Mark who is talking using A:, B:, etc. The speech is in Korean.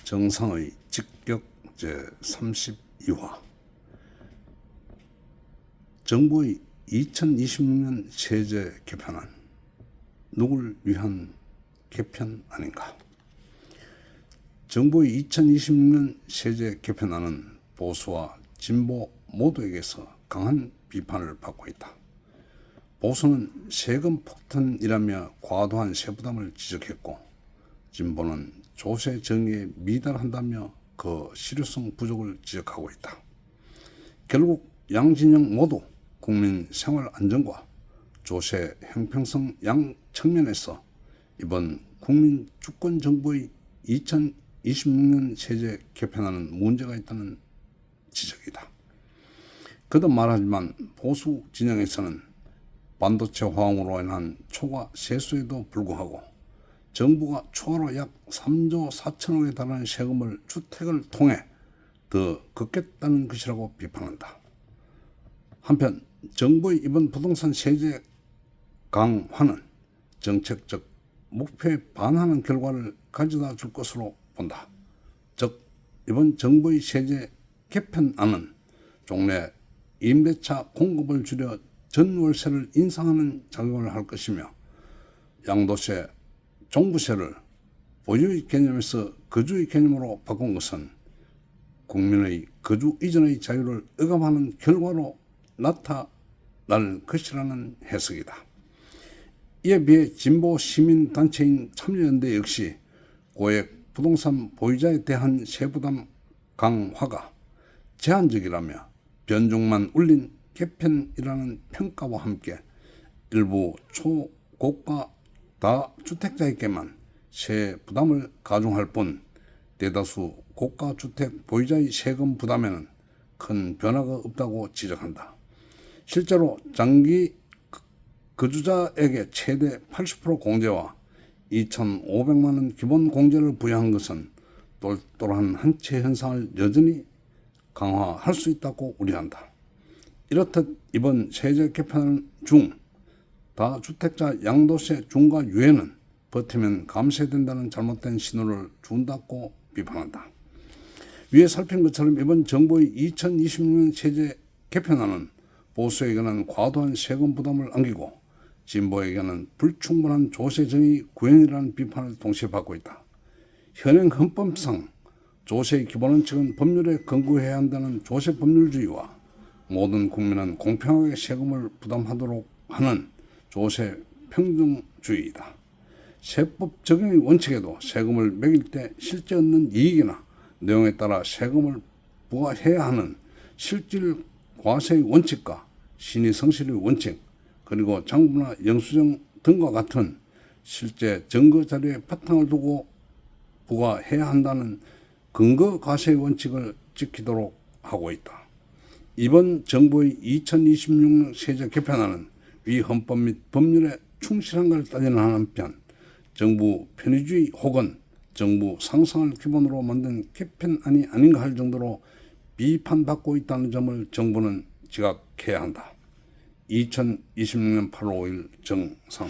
A: 정상의 직격 제32화 정부의 2026년 세제 개편안 누굴 위한 개편 아닌가? 정부의 2026년 세제 개편안은 보수와 진보 모두에게서 강한 비판을 받고 있다. 보수는 세금 폭탄이라며 과도한 세부담을 지적했고, 진보는 조세 정의에 미달한다며 그 실효성 부족을 지적하고 있다. 결국 양진영 모두 국민 생활 안정과 조세 형평성 양 측면에서 이번 국민 주권 정부의 2026년 세제 개편안은 문제가 있다는 지적이다. 거듭 말하지만 보수 진영에서는 반도체 화학으로 인한 초과 세수에도 불구하고 정부가 추가로 약 3조 4천억에 달하는 세금을 주택을 통해 더 걷겠다는 것이라고 비판한다. 한편 정부의 이번 부동산 세제 강화는 정책적 목표에 반하는 결과를 가져다 줄 것으로 본다. 즉 이번 정부의 세제 개편안은 종래 임대차 공급을 줄여 전월세를 인상하는 작용을 할 것이며, 양도세, 종부세를 보유의 개념에서 거주의 개념으로 바꾼 것은 국민의 거주 이전의 자유를 억압하는 결과로 나타날 것이라는 해석이다. 이에 비해 진보 시민단체인 참여연대 역시 고액 부동산 보유자에 대한 세부담 강화가 제한적이라며 변종만 울린 개편이라는 평가와 함께 일부 초고가 다주택자에게만 세 부담을 가중할 뿐 대다수 고가주택 보유자의 세금 부담에는 큰 변화가 없다고 지적한다. 실제로 장기 거주자에게 최대 80% 공제와 2,500만 원 기본 공제를 부여한 것은 똘똘한 한채 현상을 여전히 강화할 수 있다고 우려한다. 이렇듯 이번 세제 개편 중 다주택자 양도세 중과 유예는 버티면 감세된다는 잘못된 신호를 준다고 비판한다. 위에 살핀 것처럼 이번 정부의 2026년 세제 개편안은 보수에게는 과도한 세금 부담을 안기고 진보에게는 불충분한 조세 정의 구현이라는 비판을 동시에 받고 있다. 현행 헌법상 조세의 기본 원칙은 법률에 근거해야 한다는 조세 법률주의와 모든 국민은 공평하게 세금을 부담하도록 하는 조세 평등주의이다. 세법 적용의 원칙에도 세금을 매길 때 실제 얻는 이익이나 내용에 따라 세금을 부과해야 하는 실질 과세의 원칙과 신의 성실의 원칙, 그리고 장부나 영수증 등과 같은 실제 증거 자료에 바탕을 두고 부과해야 한다는 근거 과세의 원칙을 지키도록 하고 있다. 이번 정부의 2026년 세제 개편안은 위 헌법 및 법률에 충실한가를 따지는 한편 정부 편의주의 혹은 정부 상상을 기본으로 만든 개편안이 아닌가 할 정도로 비판받고 있다는 점을 정부는 지각해야 한다. 2026년 8월 5일 정상.